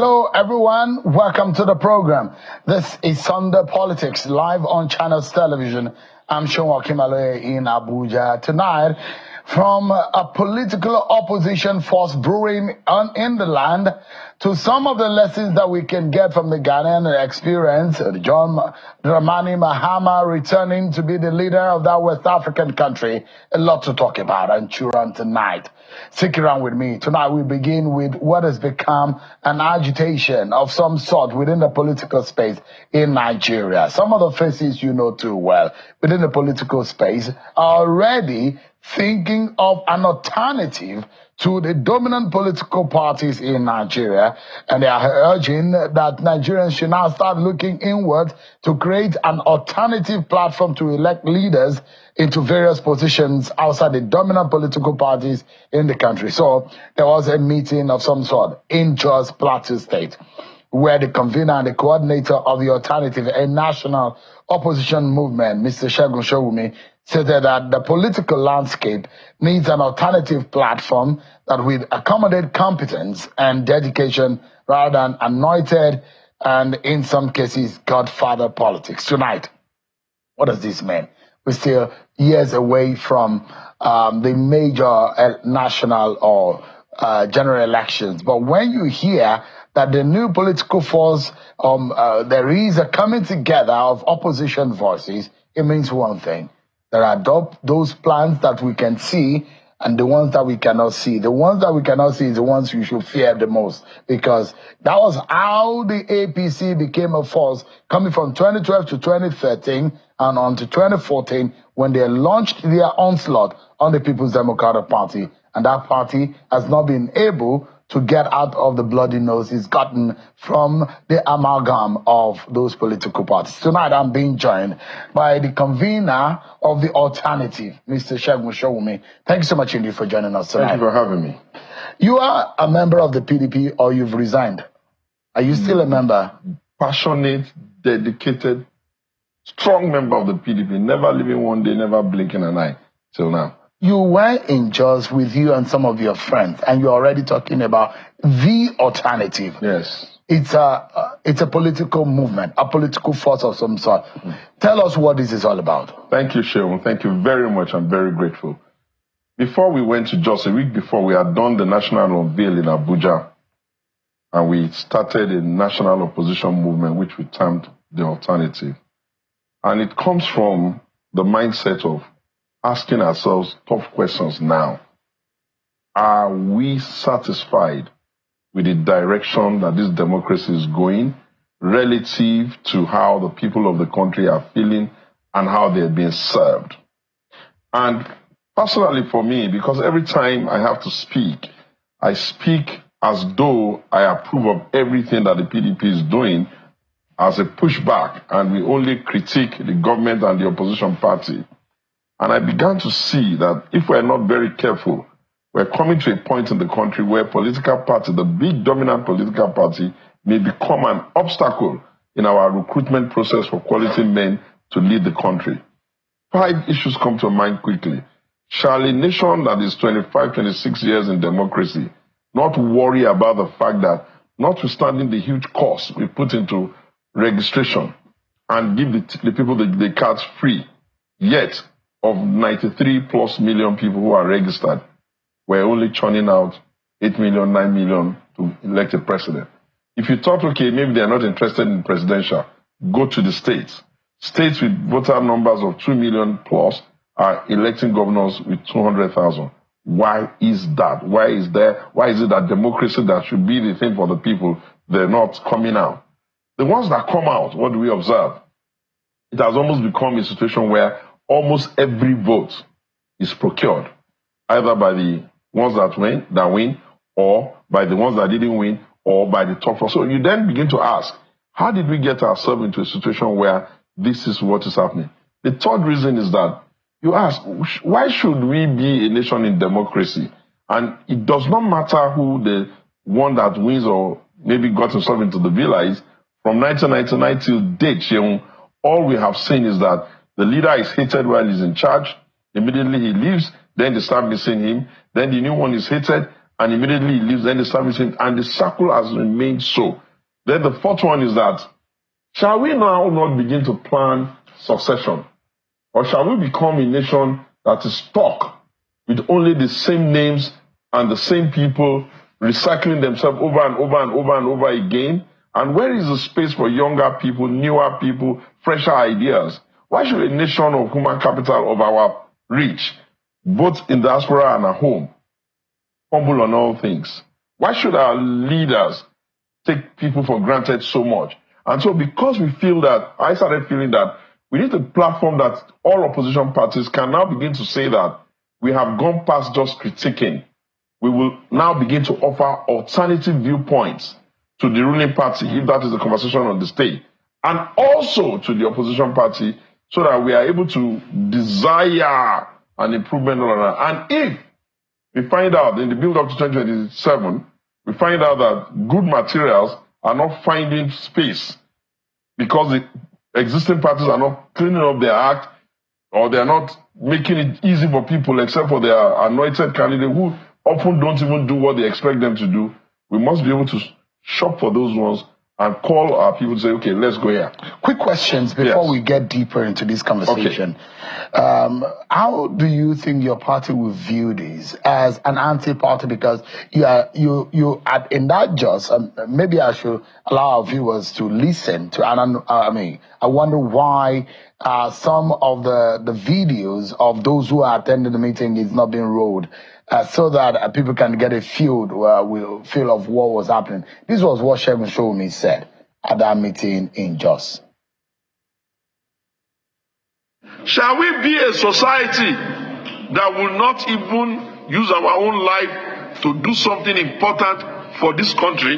Hello, everyone. Welcome to the program. This is Sunday Politics, live on Channels Television. I'm Segun Kimale in Abuja. Tonight, from a political opposition force brewing in the land to some of the lessons that we can get from the Ghanaian experience, John Dramani Mahama returning to be the leader of that West African country. A lot to talk about and chew on tonight. Stick around with me. Tonight we begin with what has become an agitation of some sort within the political space in Nigeria. Some of the faces you know too well within the political space are already thinking of an alternative to the dominant political parties in Nigeria, and they are urging that Nigerians should now start looking inward to create an alternative platform to elect leaders into various positions outside the dominant political parties in the country. So there was a meeting of some sort in Jos Plateau State, where the convener and the coordinator of the alternative, a national opposition movement, Mr. Sowunmi, stated that the political landscape needs an alternative platform that will accommodate competence and dedication rather than anointed and, in some cases, godfather politics. Tonight, what does this mean? We're still years away from the major national or general elections. But when you hear that the new political force, there is a coming together of opposition voices, it means one thing. There are those plans that we can see and the ones that we cannot see. The ones that we cannot see is the ones you should fear the most, because that was how the APC became a force coming from 2012 to 2013 and on to 2014 when they launched their onslaught on the People's Democratic Party. And that party has not been able to get out of the bloody nose it's gotten from the amalgam of those political parties. Tonight, I'm being joined by the convener of the alternative, Mr. Sowunmi. Thank you so much, indeed, for joining us tonight. Thank you for having me. You are a member of the PDP, or you've resigned? Are you still a member? Passionate, dedicated, strong member of the PDP, never leaving one day, never blinking an eye till now. You were in Jos with you and some of your friends, and you're already talking about the alternative. Yes. It's a political movement, a political force of some sort. Tell us what this is all about. Thank you, Segun. Thank you very much. I'm very grateful. Before we went to Jos, a week before, we had done the national unveil in Abuja, and we started a national opposition movement, which we termed the alternative. And it comes from the mindset of asking ourselves tough questions now. Are we satisfied with the direction that this democracy is going relative to how the people of the country are feeling and how they're being served? And personally for me, because every time I have to speak, I speak as though I approve of everything that the PDP is doing as a pushback, and we only critique the government and the opposition party. And I began to see that if we're not very careful, we're coming to a point in the country where political party, the big dominant political party, may become an obstacle in our recruitment process for quality men to lead the country. 5 issues come to mind quickly. Shall a nation that is 25, 26 years in democracy not worry about the fact that, notwithstanding the huge cost we put into registration and give the people the cards free, yet of 93 plus million people who are registered, we're only churning out 8 million, 9 million to elect a president. If you thought, okay, maybe they're not interested in presidential, go to the states. States with voter numbers of 2 million plus are electing governors with 200,000. Why is that? Why is it that democracy that should be the thing for the people, they're not coming out? The ones that come out, what do we observe? It has almost become a situation where almost every vote is procured, either by the ones that win, or by the ones that didn't win, or by the top four. So you then begin to ask, how did we get ourselves into a situation where this is what is happening? The third reason is that you ask, why should we be a nation in democracy? And it does not matter who the one that wins or maybe got himself into the villa is. From 1999 till date, all we have seen is that the leader is hated while he's in charge. Immediately he leaves, then they start missing him. Then the new one is hated, and immediately he leaves, then they service him, and the circle has remained so. Then the fourth one is that, shall we now not begin to plan succession? Or shall we become a nation that is stuck with only the same names and the same people recycling themselves over and over and over and over again? And where is the space for younger people, newer people, fresher ideas? Why should a nation of human capital of our reach, both in diaspora and at home, humble on all things? Why should our leaders take people for granted so much? And so because we feel that, I started feeling that we need a platform that all opposition parties can now begin to say that we have gone past just critiquing. We will now begin to offer alternative viewpoints to the ruling party, if that is the conversation on the stage, and also to the opposition party, so that we are able to desire an improvement on that. And if we find out in the build-up to 2027, we find out that good materials are not finding space because the existing parties are not cleaning up their act, or they are not making it easy for people except for their anointed candidate who often don't even do what they expect them to do, we must be able to shop for those ones and call our people to say, okay, let's go here. Quick questions before we get deeper into this conversation. Okay. How do you think your party will view this as an anti-party? Because you are in that just, maybe I should allow our viewers to listen to, and I wonder why some of the videos of those who are attending the meeting is not being rolled. So that people can get a feel of what was happening. This was what Sowunmi said at that meeting in Jos. Shall we be a society that will not even use our own life to do something important for this country?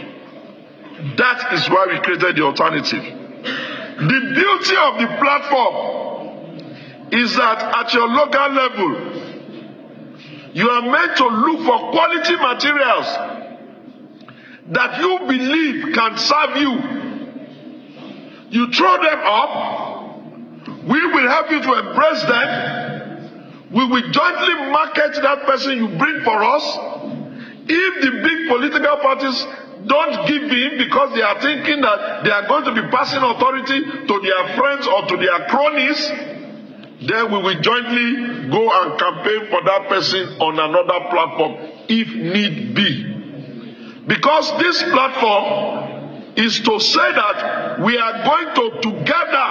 That is why we created the alternative. The beauty of the platform is that at your local level, you are meant to look for quality materials that you believe can serve you. You throw them up, we will help you to embrace them. We will jointly market that person you bring for us. If the big political parties don't give in because they are thinking that they are going to be passing authority to their friends or to their cronies, then we will jointly go and campaign for that person on another platform if need be. Because this platform is to say that we are going to together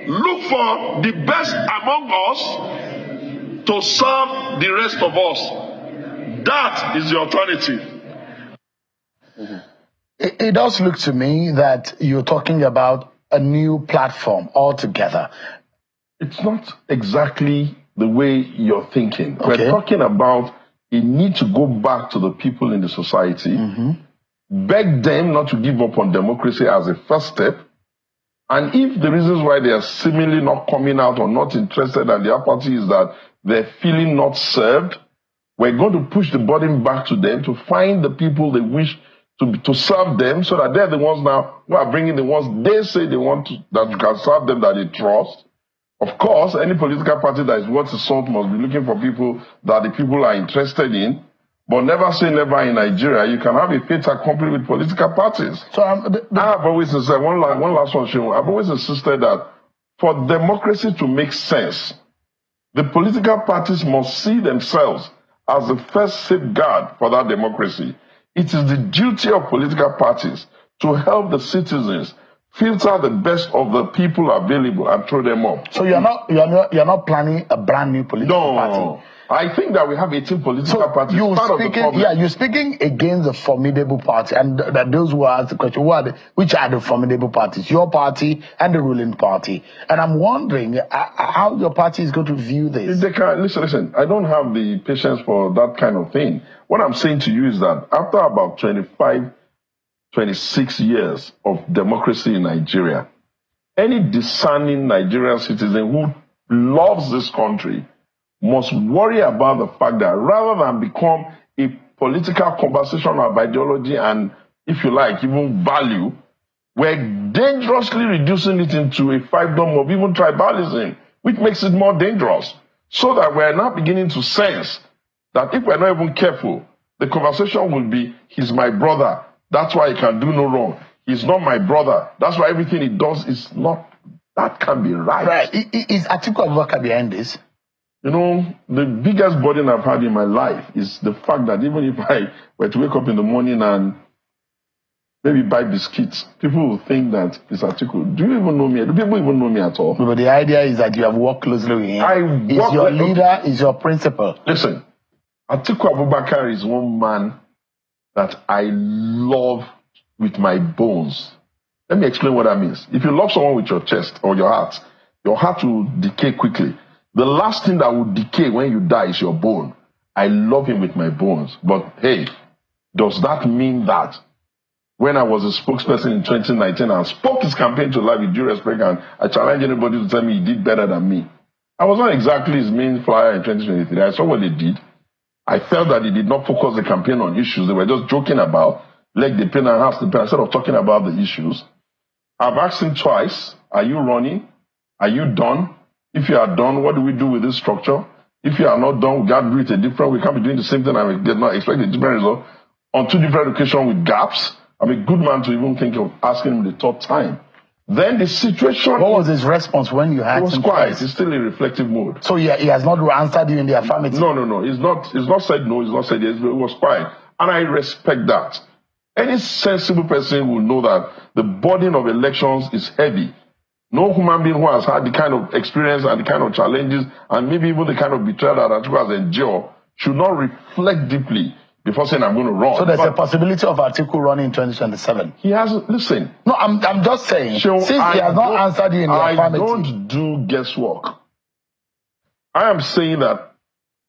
look for the best among us to serve the rest of us. That is the alternative. It does look to me that you're talking about a new platform altogether. It's not exactly the way you're thinking. Okay. We're talking about a need to go back to the people in the society, beg them not to give up on democracy as a first step, and if the reasons why they are seemingly not coming out or not interested and the apathy is that they're feeling not served, we're going to push the burden back to them to find the people they wish to serve them, so that they're the ones now who are bringing the ones they say they want to, that you can serve them, that they trust. Of course, any political party that is worth its salt must be looking for people that the people are interested in. But never say never in Nigeria. You can have a fait accompli with political parties. So I've always insisted, one last one, Segun. I've always insisted that for democracy to make sense, the political parties must see themselves as the first safeguard for that democracy. It is the duty of political parties to help the citizens filter the best of the people available and throw them up. So you're not planning a brand new political party. I think that we have 18 political parties. You're speaking against the formidable party, and that those who ask the question, which are the formidable parties? Your party and the ruling party. And I'm wondering how your party is going to view this. Listen. I don't have the patience for that kind of thing. What I'm saying to you is that after about 26 years of democracy in Nigeria, any discerning Nigerian citizen who loves this country must worry about the fact that rather than become a political conversation of ideology and, if you like, even value, we're dangerously reducing it into a fiefdom of even tribalism, which makes it more dangerous. So that we're now beginning to sense that if we're not even careful, the conversation will be, he's my brother, that's why he can do no wrong. He's not my brother, that's why everything he does is not. That can be right. Right. Is Atiku Abubakar behind this? You know, the biggest burden I've had in my life is the fact that even if I were to wake up in the morning and maybe buy biscuits, people will think that it's Atiku. Do you even know me? Do people even know me at all? But the idea is that you have worked closely with him. He's your leader, is your principal. Listen, Atiku Abubakar is one man that I love with my bones. Let me explain what that means. If you love someone with your chest or your heart will decay quickly. The last thing that will decay when you die is your bone. I love him with my bones. But hey, does that mean that when I was a spokesperson in 2019 and spoke his campaign to life with due respect and I challenge anybody to tell me he did better than me? I was not exactly his main flyer in 2023. I saw what they did. I felt that he did not focus the campaign on issues. They were just joking about leg the pain and half the pain instead of talking about the issues. I've asked him twice, are you running? Are you done? If you are done, what do we do with this structure? If you are not done, we got to do it a different. We can't be doing the same thing and we did not expect a different result on two different occasions with gaps. I'm a good man to even think of asking him the third time. Then the situation... What was his response when you had him? It was quiet. He's still in reflective mode. So he has not answered you in the affirmative? No. He's not said no. He's not said yes. It was quiet. And I respect that. Any sensible person will know that the burden of elections is heavy. No human being who has had the kind of experience and the kind of challenges and maybe even the kind of betrayal that Atiku has endured should not reflect deeply before saying I'm going to run. So there's a possibility of Atiku running in 2027? He hasn't. Listen. No, I'm just saying. Since he has not answered you in the affirmative. I don't do guesswork. I am saying that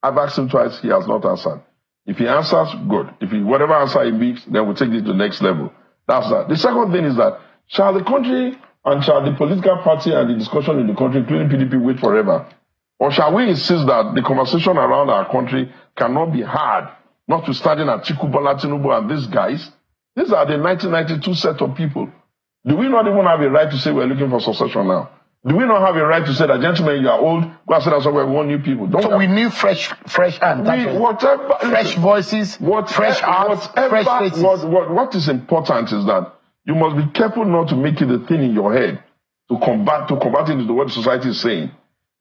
I've asked him twice, he has not answered. If he answers, good. If whatever answer he makes, then we'll take it to the next level. That's that. The second thing is that shall the country and shall the political party and the discussion in the country, including PDP, wait forever? Or shall we insist that the conversation around our country cannot be had, notwithstanding Atiku, Bola Tinubu and these guys? These are the 1992 set of people. Do we not even have a right to say we're looking for succession now? Do we not have a right to say that, gentlemen, you are old, go and say that somewhere we want new people? So we need fresh hands. Fresh voices, fresh hearts, fresh faces. What is important is that you must be careful not to make it a thing in your head to combat into what the society is saying.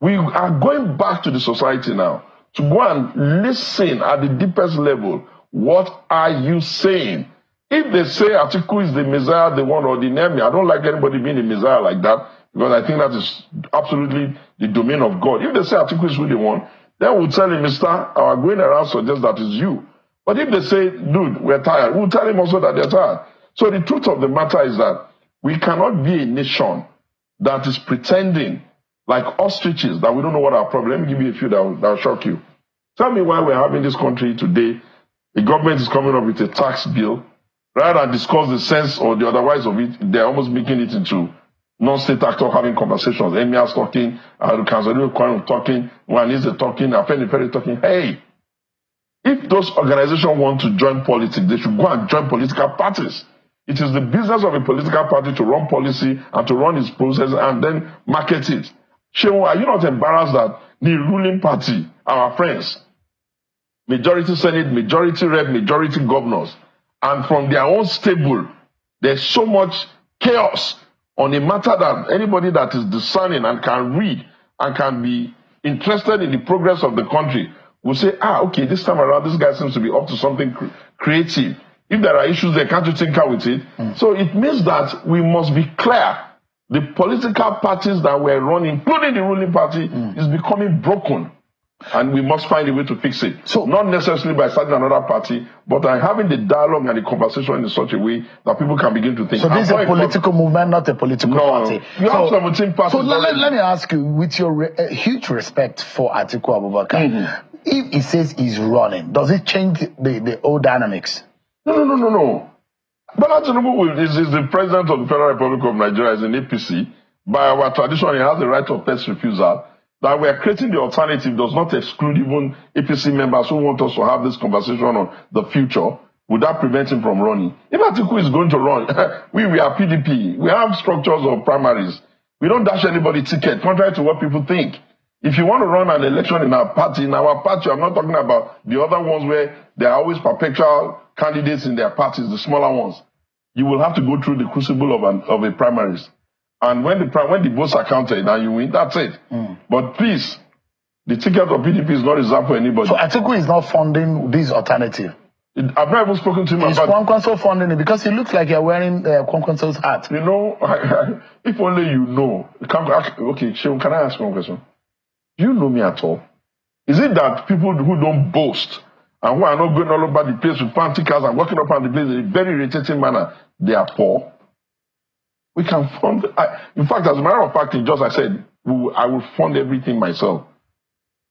We are going back to the society now to go and listen at the deepest level. What are you saying? If they say Atiku is the Messiah, the one or the enemy, I don't like anybody being a Messiah like that because I think that is absolutely the domain of God. If they say Atiku is who they want, then we'll tell him, Mister, our going around suggests that is you. But if they say, dude, we're tired, we'll tell him also that they're tired. So the truth of the matter is that we cannot be a nation that is pretending like ostriches that we don't know what our problem. Let me give you a few that will shock you. Tell me why we're having this country today. The government is coming up with a tax bill. Rather than discuss the sense or the otherwise of it, they're almost making it into non-state actors having conversations. Emirs talking, Kanzalil Kwanu talking, Wanise talking, Afenifere talking. Hey, if those organizations want to join politics, they should go and join political parties. It is the business of a political party to run policy and to run its process and then market it. Shehu, are you not embarrassed that the ruling party, our friends, majority Senate, majority Rep, majority governors, and from their own stable, there's so much chaos on a matter that anybody that is discerning and can read and can be interested in the progress of the country will say, okay, this time around, this guy seems to be up to something creative. If there are issues there, can't you tinker with it? So it means that we must be clear. The political parties that we're running, including the ruling party, is becoming broken. And we must find a way to fix it. So not necessarily by starting another party, but by having the dialogue and the conversation in such a way that people can begin to think. So this is a political movement, not a political party. You have 17 parties. So let me ask you, with your huge respect for Atiku Abubakar, if he says he's running, does it change the old dynamics? No. Bola Tinubu is the president of the Federal Republic of Nigeria, is an APC. By our tradition, he has the right of first refusal. That we are creating the alternative does not exclude even APC members who want us to have this conversation on the future. Would that prevent him from running? If Atiku is going to run, we are PDP. We have structures of primaries. We don't dash anybody ticket, contrary to what people think. If you want to run an election in our party, I'm not talking about the other ones where there are always perpetual candidates in their parties, the smaller ones. You will have to go through the crucible of a primaries. And when the votes are counted and you win, that's it. But please, the ticket of PDP is not reserved for anybody. So Atiku is not funding this alternative? I've not even spoken to him about... Is Kwankwaso funding it? Because he looks like you're wearing Kwankwaso's hat. You know, if only you know. Okay, Segun, can I ask one question? Do you know me at all? Is it that people who don't boast and who are not going all over the place with fancy cars and walking up on the place in a very irritating manner, they are poor? We can fund... in fact, as a matter of fact, I said, I will fund everything myself.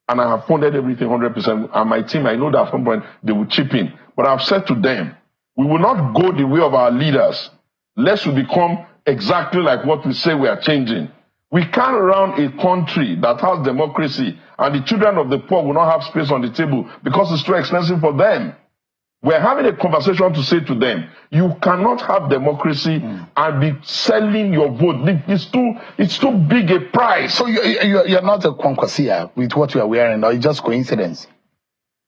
And I have funded everything 100%. And my team, I know that at some point they will chip in. But I've said to them, we will not go the way of our leaders, lest we become exactly like what we say we are changing. We can't run a country that has democracy and the children of the poor will not have space on the table because it's too expensive for them. We're having a conversation to say to them, you cannot have democracy and be selling your vote. It's too big a price. So you're not a Kwankwasia with what you are wearing, or it's just coincidence?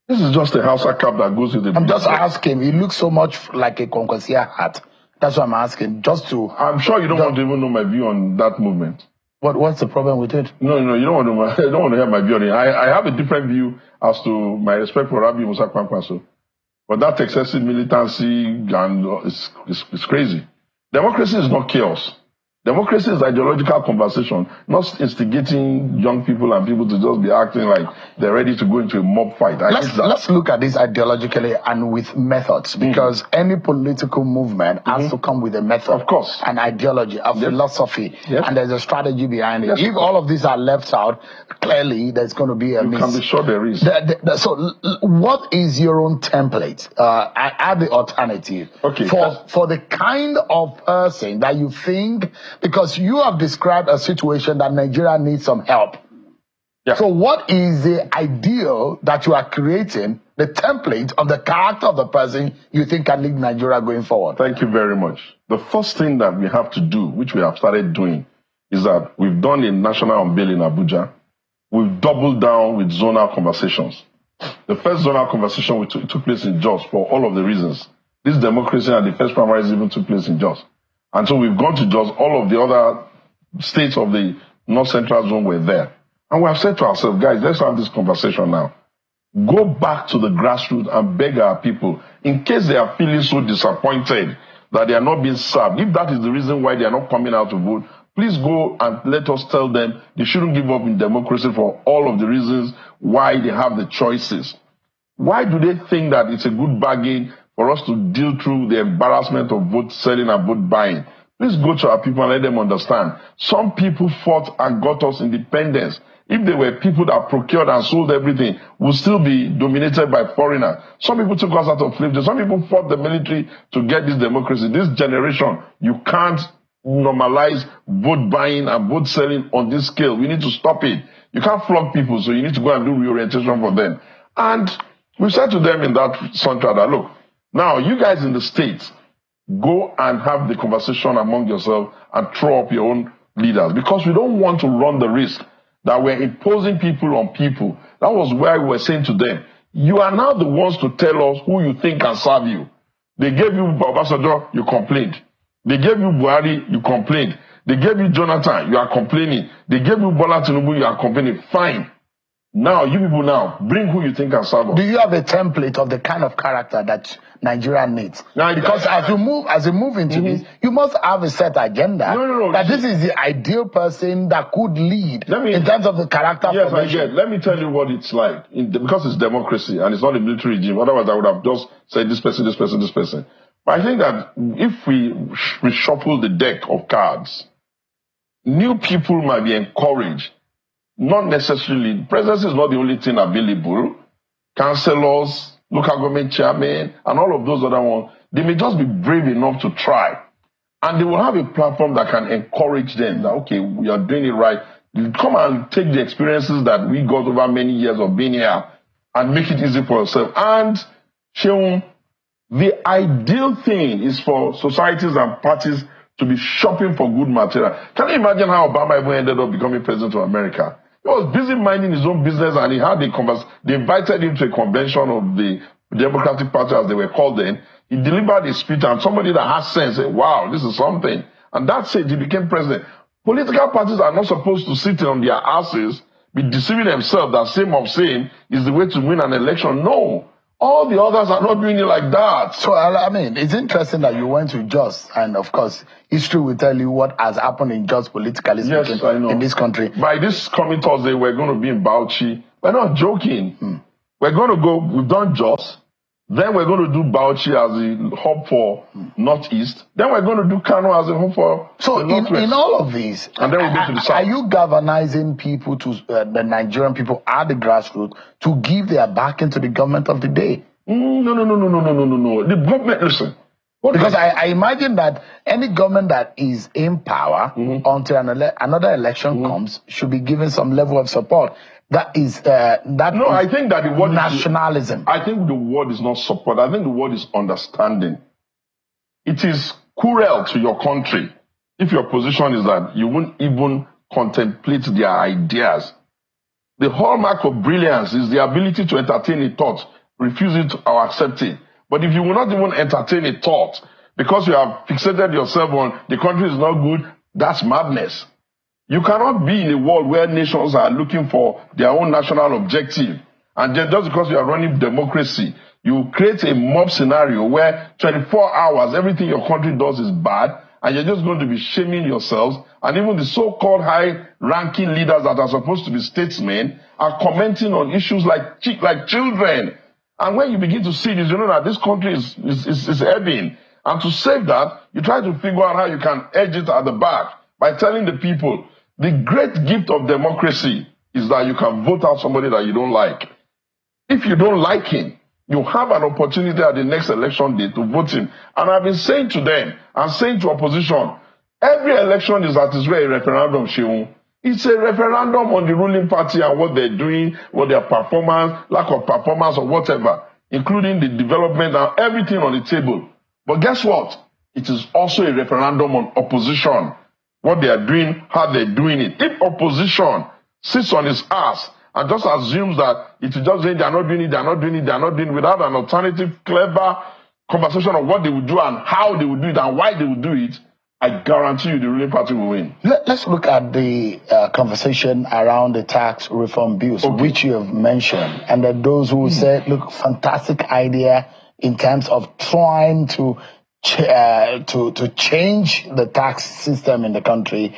This is just a Hausa cap that goes with the... I'm just asking. It looks so much like a Kwankwasia hat. That's what I'm asking. Just to... I'm sure you don't want to even know my view on that movement. What's the problem with it? No, you don't want to hear my view on it. I have a different view as to my respect for Rabi Musa Kwankwaso. But that excessive militancy and is crazy. Democracy is not chaos. Democracy is ideological conversation, not instigating young people and people to just be acting like they're ready to go into a mob fight. Let's look at this ideologically and with methods, because any political movement has to come with a method, of course, an ideology, a philosophy, and there's a strategy behind it. If all of these are left out, clearly there's going to be a miss. You can be sure there is. So what is your own template? Add the alternative for the kind of person that you think, because you have described a situation that Nigeria needs some help. Yeah. So what is the ideal that you are creating, the template of the character of the person you think can lead Nigeria going forward? Thank you very much. The first thing that we have to do, which we have started doing, is that we've done a national unveil in Abuja. We've doubled down with zonal conversations. The first zonal conversation took place in Jos for all of the reasons. This democracy and the first primaries even took place in Jos. And so we've gone to Jos. All of the other states of the North Central Zone were there. And we have said to ourselves, guys, let's have this conversation now. Go back to the grassroots and beg our people, in case they are feeling so disappointed that they are not being served. If that is the reason why they are not coming out to vote, please go and let us tell them they shouldn't give up in democracy for all of the reasons why they have the choices. Why do they think that it's a good bargain for us to deal through the embarrassment of vote selling and vote buying? Please go to our people and let them understand. Some people fought and got us independence. If they were people that procured and sold everything, we'll still be dominated by foreigners. Some people took us out of slavery. Some people fought the military to get this democracy. This generation, you can't normalize vote buying and vote selling on this scale. We need to stop it. You can't flog people, so you need to go and do reorientation for them. And we said to them in that suntra that, look, now you guys in the States, go and have the conversation among yourselves and throw up your own leaders, because we don't want to run the risk that we're imposing people on people. That was why we were saying to them, you are now the ones to tell us who you think can serve you. They gave you Obasanjo, you complained. They gave you Buhari, you complained. They gave you Jonathan, you are complaining. They gave you Bola Tinubu, you are complaining. Fine. Now, you people now, bring who you think can serve us. Do you have a template of the kind of character that Nigeria needs? Now, because as you move into this, you must have a set agenda. No. That this is the ideal person that could lead in terms of the character formation. Yes, Let me tell you what it's like. Because it's democracy and it's not a military regime. Otherwise, I would have just said this person, this person, this person. But I think that if we reshuffle the deck of cards, new people might be encouraged. Not necessarily. Presidency is not the only thing available. Councillors, local government chairmen, and all of those other ones, they may just be brave enough to try. And they will have a platform that can encourage them that, okay, we are doing it right. Come and take the experiences that we got over many years of being here and make it easy for yourself. And Segun, the ideal thing is for societies and parties to be shopping for good material. Can you imagine how Obama even ended up becoming president of America? He was busy minding his own business, and he had a conversation. They invited him to a convention of the Democratic Party, as they were called then. He delivered a speech, and somebody that has sense said, wow, this is something. And that's it, he became president. Political parties are not supposed to sit on their asses, be deceiving themselves that same of same is the way to win an election. No. All the others are not doing it like that. So, I mean, it's interesting that you went to Jos, and of course, history will tell you what has happened in Jos politically speaking in this country. By this coming Thursday, we're going to be in Bauchi. We're not joking. We're going to go, we've done Jos. Then we're going to do Bauchi as a hub for Northeast. Then we're going to do Kano as a hub for the Northwest. In all of these, and then we'll go to the South. Are you galvanizing people, to the Nigerian people at the grassroots, to give their backing to the government of the day? No. The government, listen. Because I imagine that any government that is in power until another election comes should be given some level of support. That is I think that the word nationalism. I think the word is not support. I think the word is understanding. It is cruel to your country if your position is that you won't even contemplate their ideas. The hallmark of brilliance is the ability to entertain a thought, refuse it or accept it. But if you will not even entertain a thought because you have fixated yourself on the country is not good, that's madness. You cannot be in a world where nations are looking for their own national objective. And just because you are running democracy, you create a mob scenario where 24 hours, everything your country does is bad, and you're just going to be shaming yourselves. And even the so-called high-ranking leaders that are supposed to be statesmen are commenting on issues like children. And when you begin to see this, you know that this country is ebbing. And to save that, you try to figure out how you can edge it at the back by telling the people, the great gift of democracy is that you can vote out somebody that you don't like. If you don't like him, you have an opportunity at the next election day to vote him. And I've been saying to them, and saying to opposition, every election is at its way a referendum, Segun. It's a referendum on the ruling party and what they're doing, what their performance, lack of performance or whatever, including the development and everything on the table. But guess what? It is also a referendum on opposition. What they are doing, how they're doing it. If opposition sits on its ass and just assumes that it is just saying they're not doing it, without an alternative, clever conversation of what they would do and how they would do it and why they would do it, I guarantee you the ruling party will win. Let's look at the conversation around the tax reform bills, which you have mentioned. And that those who said, look, fantastic idea in terms of trying to change the tax system in the country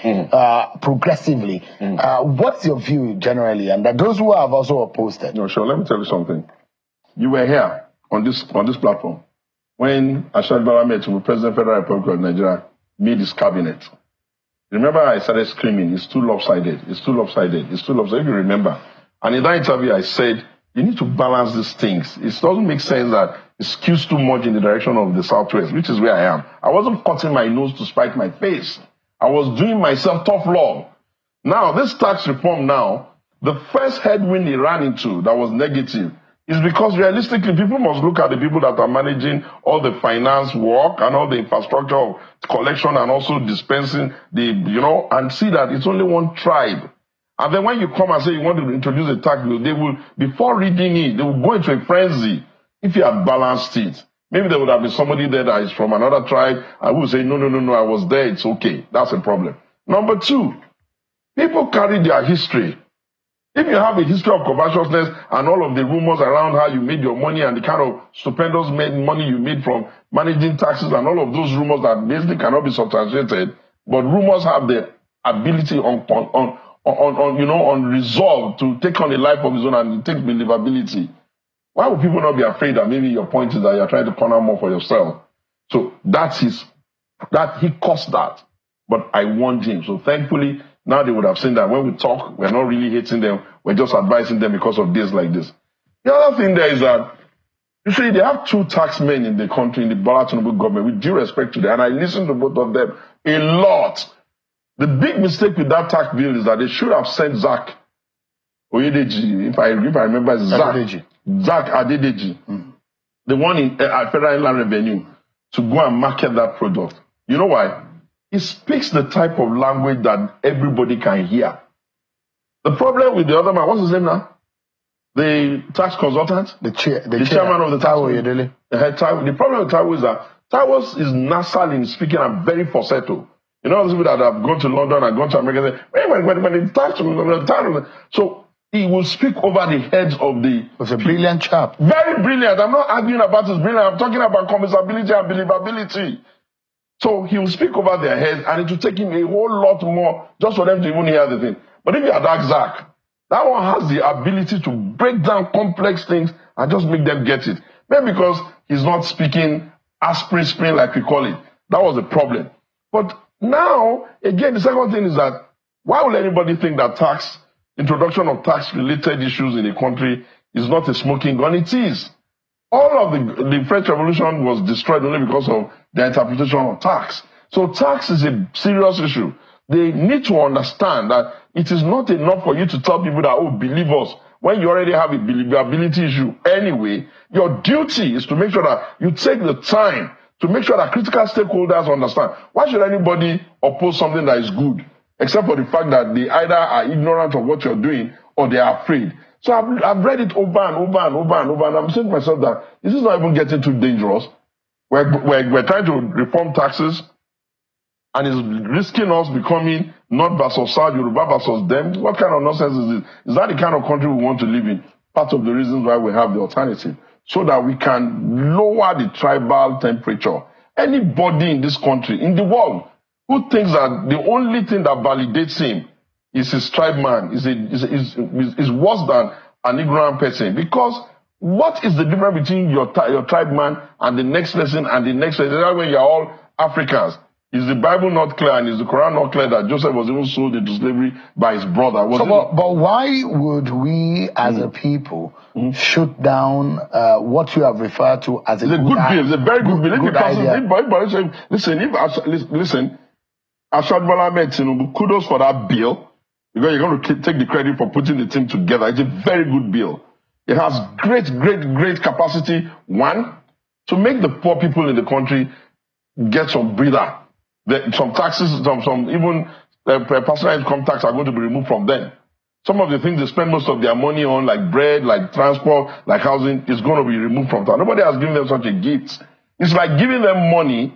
progressively. What's your view generally? And that those who have also opposed it? No, sure. Let me tell you something. You were here on this platform when Ashadbala Tinubu, President of the Federal Republic of Nigeria, made his cabinet. Remember, I started screaming, it's too lopsided, it's too lopsided, it's too lopsided. If you remember. And in that interview, I said, you need to balance these things. It doesn't make sense that it skews too much in the direction of the Southwest, which is where I am. I wasn't cutting my nose to spite my face. I was doing myself tough love. Now, this tax reform now, the first headwind he ran into that was negative is because realistically, people must look at the people that are managing all the finance work and all the infrastructure of collection and also dispensing and see that it's only one tribe. And then when you come and say you want to introduce a tax bill, they will, before reading it, they will go into a frenzy. If you had balanced it, maybe there would have been somebody there that is from another tribe. I would say, no, I was there, it's okay. That's a problem. Number two, people carry their history. If you have a history of covetousness and all of the rumors around how you made your money and the kind of stupendous money you made from managing taxes and all of those rumors that basically cannot be substantiated, but rumors have the ability on resolve to take on a life of its own and take believability. Why would people not be afraid that maybe your point is that you're trying to corner more for yourself? So he caused that. But I warned him. So thankfully, now they would have seen that when we talk, we're not really hating them. We're just advising them because of this like this. The other thing there is that, you see, they have two taxmen in the country, in the Bola Tinubu government, with due respect to them. And I listened to both of them a lot. The big mistake with that tax bill is that they should have sent Zach Oyedeji, if I remember, Zach Adedeji, the one in Federal Inland Revenue, to go and market that product. You know why? It speaks the type of language that everybody can hear. The problem with the other man, what's his name now? The tax consultant? The chairman of the tax consultant. The problem with Taiwo is that Taiwo is nasal in speaking and very falsetto. You know, those people that have gone to London and gone to America say, when the tax, so he will speak over the heads of the... He's a brilliant chap. Very brilliant. I'm not arguing about his brilliance. I'm talking about convincibility and believability. So he will speak over their heads and it will take him a whole lot more just for them to even hear the thing. But if you are Dark Zach, that one has the ability to break down complex things and just make them get it. Maybe because he's not speaking aspirin like we call it. That was the problem. But now, again, the second thing is that why would anybody think that introduction of tax-related issues in a country is not a smoking gun? It is. All of the French Revolution was destroyed only because of the interpretation of tax. So tax is a serious issue. They need to understand that it is not enough for you to tell people that, oh, believe us, when you already have a believability issue anyway. Your duty is to make sure that you take the time to make sure that critical stakeholders understand. Why should anybody oppose something that is good, except for the fact that they either are ignorant of what you're doing or they are afraid? So I've read it over and over and over and over, and I'm saying to myself that this is not even getting too dangerous. We're trying to reform taxes, and it's risking us becoming North versus South, Yoruba versus them. What kind of nonsense is this? Is that the kind of country we want to live in? Part of the reasons why we have the alternative, so that we can lower the tribal temperature. Anybody in this country, in the world, who thinks that the only thing that validates him is his tribe man, is worse than an ignorant person. Because what is the difference between your tribe man and the next lesson and the next lesson? That's when you're all Africans. Is the Bible not clear and is the Quran not clear that Joseph was even sold into slavery by his brother? But why would we as a people shoot down what you have referred to as a good bill? It's a very good bill. Listen, Ashad Bola Ahmed Tinubu, kudos for that bill, because you're going to take the credit for putting the team together. It's a very good bill. It has great capacity, one, to make the poor people in the country get some breather. Some taxes, some even personal income tax are going to be removed from them. Some of the things they spend most of their money on, like bread, like transport, like housing, is going to be removed from them. Nobody has given them such a gift. It's like giving them money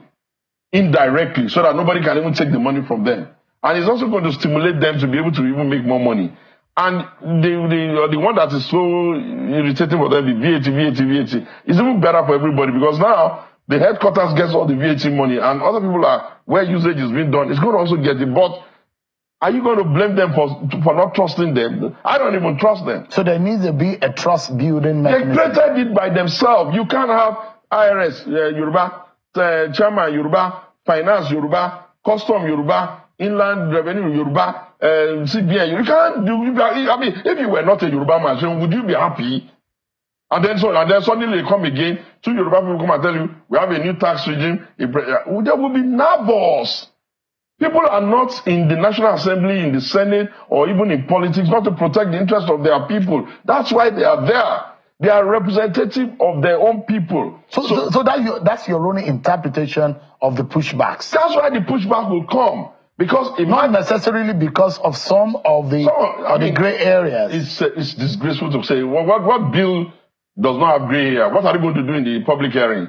indirectly so that nobody can even take the money from them. And it's also going to stimulate them to be able to even make more money. And the one that is so irritating for them, the VAT, is even better for everybody, because now the headquarters gets all the VAT money and other people are where usage is being done. It's going to also get it. But are you going to blame them for not trusting them? I don't even trust them. So there needs to be a trust building mechanism. They created it by themselves. You can't have IRS, Yoruba, Chairman Yoruba, Finance Yoruba, Custom Yoruba, Inland Revenue Yoruba, CBN. You can't do. I mean, if you were not a Yoruba man, would you be happy? And then suddenly they come again. Two Yoruba people come and tell you we have a new tax regime. There will be nervous. People are not in the National Assembly, in the Senate, or even in politics, not to protect the interests of their people. That's why they are there. They are representative of their own people. So that's your own interpretation of the pushbacks. That's why the pushback will come. Because not necessarily because of some of the gray areas. It's disgraceful to say, what bill does not have gray area? What are they going to do in the public hearing?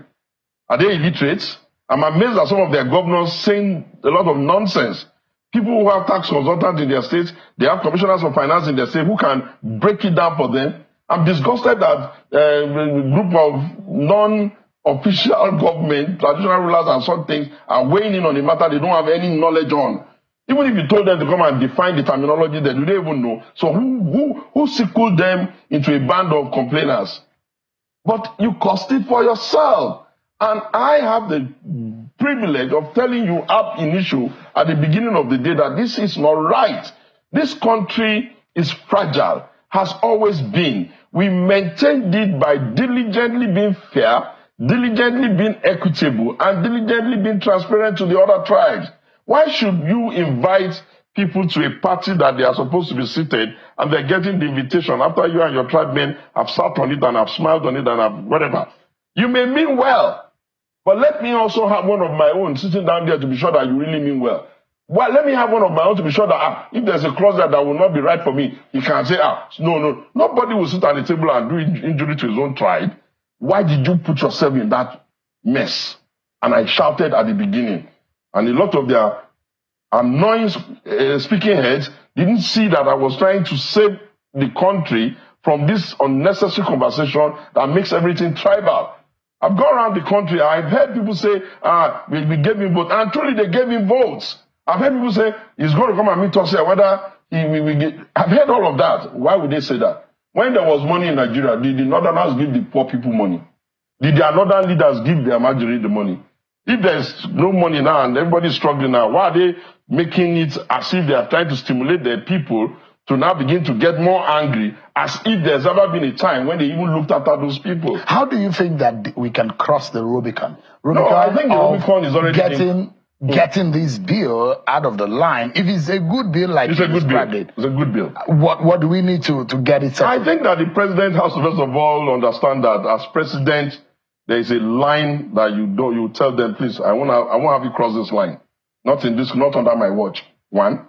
Are they illiterate? I'm amazed at some of their governors saying a lot of nonsense. People who have tax consultants in their states, they have commissioners of finance in their state who can break it down for them. I'm disgusted that a group of non-official government, traditional rulers and such things are weighing in on a matter they don't have any knowledge on. Even if you told them to come and define the terminology, they do they even know. So who sickled them into a band of complainers? But you cost it for yourself. And I have the privilege of telling you ab initio at the beginning of the day that this is not right. This country is fragile, has always been. We maintained it by diligently being fair, diligently being equitable, and diligently being transparent to the other tribes. Why should you invite people to a party that they are supposed to be seated and they're getting the invitation after you and your tribe men have sat on it and have smiled on it and have whatever? You may mean well, but let me also have one of my own sitting down there to be sure that you really mean well. Well, let me have one of my own to be sure that if there's a clause that will not be right for me, he can say, no. Nobody will sit at the table and do injury to his own tribe. Why did you put yourself in that mess? And I shouted at the beginning. And a lot of their annoying speaking heads didn't see that I was trying to save the country from this unnecessary conversation that makes everything tribal. I've gone around the country. I've heard people say, we gave him votes. And truly, they gave him votes. I've heard people say, he's going to come and meet us here, whether we get... I've heard all of that. Why would they say that? When there was money in Nigeria, did the Northerners give the poor people money? Did the Northern leaders give their majority the money? If there's no money now and everybody's struggling now, why are they making it as if they are trying to stimulate their people to now begin to get more angry, as if there's ever been a time when they even looked after those people? How do you think that we can cross the Rubicon? No, I think the Rubicon is already getting this bill out of the line. If it's a good bill, like it's a good bill. It's a good bill. What do we need to get it settled? I think that the president has to first of all understand that as president, there is a line that you tell them, please, I won't have you cross this line. Not under my watch. One.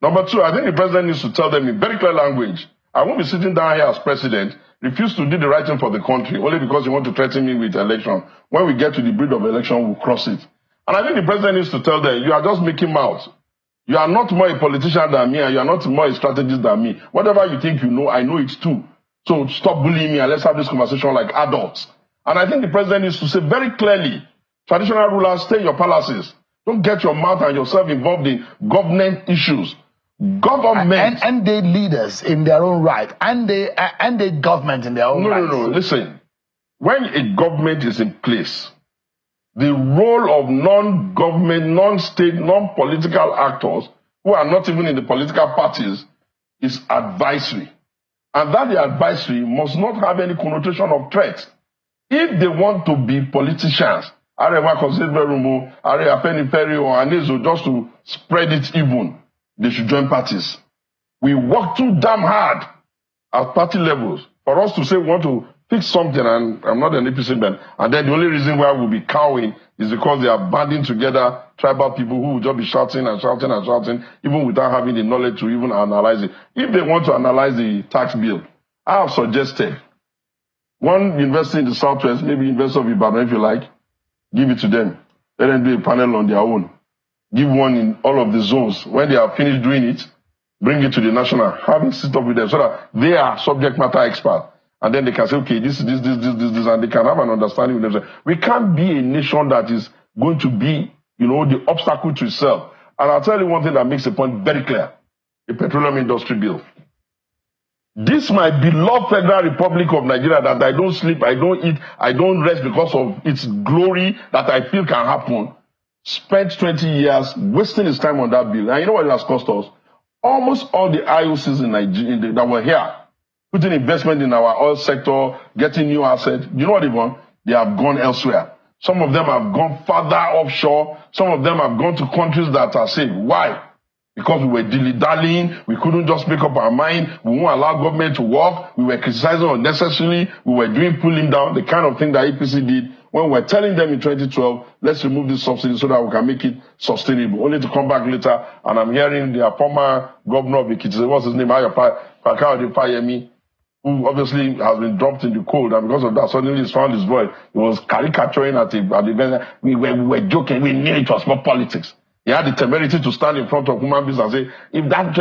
Number two, I think the president needs to tell them in very clear language, I won't be sitting down here as president, refuse to do the right thing for the country, only because you want to threaten me with election. When we get to the brink of election, we'll cross it. And I think the president needs to tell them, you are just making mouth. You are not more a politician than me, and you are not more a strategist than me. Whatever you think you know, I know it too. So stop bullying me and let's have this conversation like adults. And I think the president needs to say very clearly, traditional rulers, stay in your palaces. Don't get your mouth and yourself involved in government issues. Government and they leaders in their own right, and they government in their own right. No. Listen, when a government is in place, the role of non-government, non-state, non-political actors who are not even in the political parties is advisory, and that the advisory must not have any connotation of threat. If they want to be politicians, just to spread it even, they should join parties. We work too damn hard at party levels for us to say we want to fix something, and I'm not an APC man, and then the only reason why we'll be cowing is because they are banding together tribal people who will just be shouting and shouting and shouting, even without having the knowledge to even analyze it. If they want to analyze the tax bill, I have suggested one university in the Southwest, maybe University of Ibadan if you like, give it to them. Let them do a panel on their own. Give one in all of the zones. When they are finished doing it, bring it to the national, have it sit up with them so that they are subject matter experts. And then they can say, okay, this, and they can have an understanding with themselves. We can't be a nation that is going to be, the obstacle to itself. And I'll tell you one thing that makes the point very clear. The petroleum industry bill. This my beloved Federal Republic of Nigeria that I don't sleep, I don't eat, I don't rest because of its glory that I feel can happen, spent 20 years wasting his time on that bill. And you know what it has cost us? Almost all the IOCs in Nigeria that were here, putting investment in our oil sector, getting new assets, you know what they've done? They have gone elsewhere. Some of them have gone further offshore. Some of them have gone to countries that are safe. Why? Because we were dilly-dallying, we couldn't just make up our mind, we won't allow government to work, we were criticizing unnecessarily, we were doing pulling down, the kind of thing that APC did, when we were telling them in 2012, let's remove this subsidy so that we can make it sustainable, only to come back later, and I'm hearing the former governor of Ekiti, what's his name, Fayemi, who obviously has been dropped in the cold, and because of that, suddenly he's found his voice. He was caricaturing at the event, we were joking, we knew it was more politics. He had the temerity to stand in front of human beings and say, if that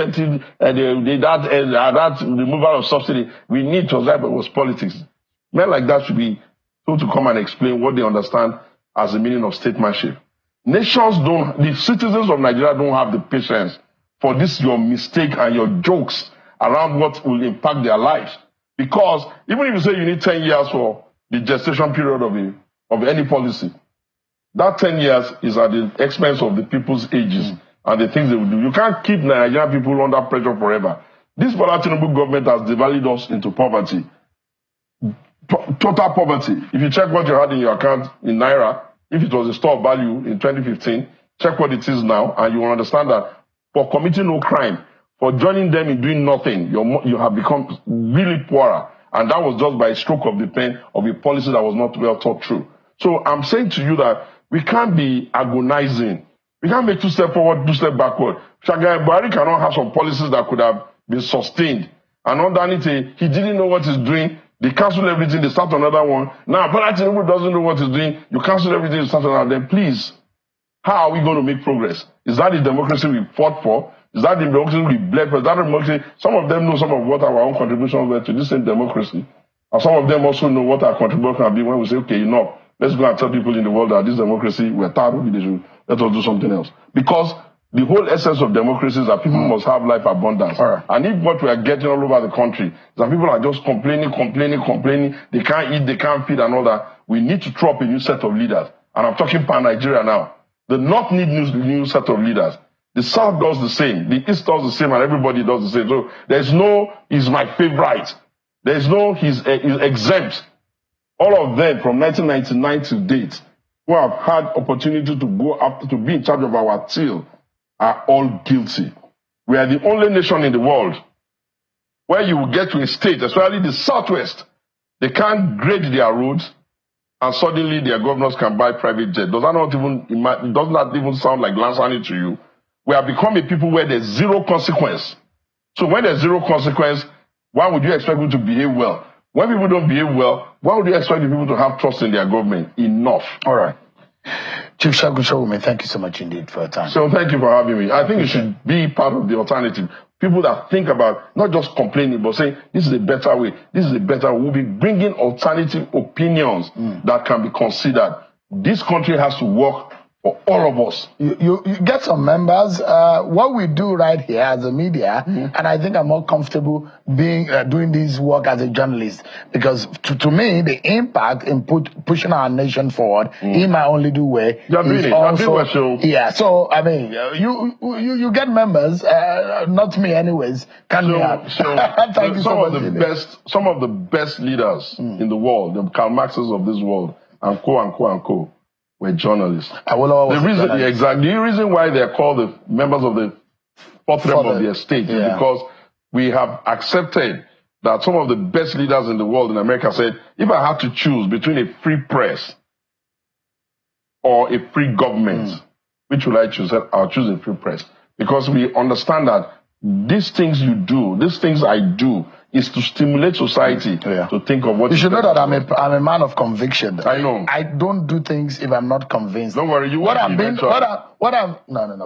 removal of subsidy, we need to observe it was politics. Men like that should be told to come and explain what they understand as the meaning of statesmanship. The citizens of Nigeria don't have the patience for this, your mistake and your jokes around what will impact their lives. Because even if you say you need 10 years for the gestation period of any policy, that 10 years is at the expense of the people's ages and the things they will do. You can't keep Nigerian people under pressure forever. This Tinubu government has devalued us into poverty. Total poverty. If you check what you had in your account in Naira, if it was a store of value in 2015, check what it is now, and you will understand that for committing no crime, for joining them in doing nothing, you have become really poorer. And that was just by a stroke of the pen of a policy that was not well thought through. So I'm saying to you that we can't be agonizing We can't make 2 steps forward, 2 steps backward. Shagai Buhari cannot have some policies that could have been sustained. And underneath it, he didn't know what he's doing. They cancel everything, they start another one. Now, but Tinubu doesn't know what he's doing. You cancel everything, you start another. Then please, how are we going to make progress? Is that the democracy we fought for? Is that the democracy we bled for? Is that the democracy? Some of them know some of what our own contributions were to this same democracy. And some of them also know what our contribution can be when we say, okay, enough. Let's go and tell people in the world that this democracy, we're tired of it. Let us do something else. Because the whole essence of democracy is that people must have life abundance. Right. And if what we are getting all over the country is that people are just complaining, they can't eat, they can't feed and all that, we need to throw up a new set of leaders. And I'm talking pan-Nigeria now. The North needs new set of leaders. The South does the same. The East does the same, and everybody does the same. So there's no, he's my favorite. There's no, he's exempt. All of them from 1999 to date who have had opportunity to go up to be in charge of our till are all guilty. We are the only nation in the world where you will get to a state, especially the Southwest, they can't grade their roads, and suddenly their governors can buy private jet. Does that even sound like Lansani to you? We have become a people where there's zero consequence. So when there's zero consequence, why would you expect people to behave well? When people don't behave well, why would you expect the people to have trust in their government? Enough. All right. Chief Segun Sowunmi, thank you so much indeed for your time. So thank you for having me. I think you should be part of the alternative. People that think about not just complaining, but saying, this is a better way, this is a better way. We'll be bringing alternative opinions that can be considered. This country has to work for all of us. You get some members. What we do right here as a media, and I think I'm more comfortable being doing this work as a journalist, because to me the impact in pushing our nation forward in my only do way is also So I mean, you get members, not me anyways. Thank you so much. Some of the best leaders in the world, the Karl Marxes of this world, and co, were journalists. The reason why they're called the members of the fourth realm of the estate is because we have accepted that some of the best leaders in the world in America said, if I had to choose between a free press or a free government, which will I choose? I'll choose a free press. Because we understand that these things you do, these things I do, is to stimulate society to think of what you should know that I'm a man of conviction. I know. I don't do things if I'm not convinced. Don't worry,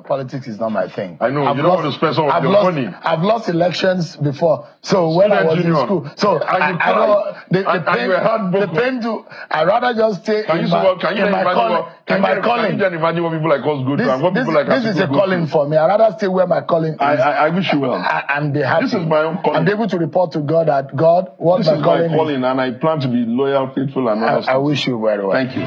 politics is not my thing. I know. You don't want to spend some of your money. I've lost elections before. So when I was in school, so I'd rather just stay in my calling. Can you imagine what people like us go through and what people like us This is a calling for me. I'd rather stay where my calling is. I wish you well. And be happy. This is my own calling. I'm able to report to God that what this my is calling my calling, and I plan to be loyal, faithful, and honest. I wish you very well. Thank you.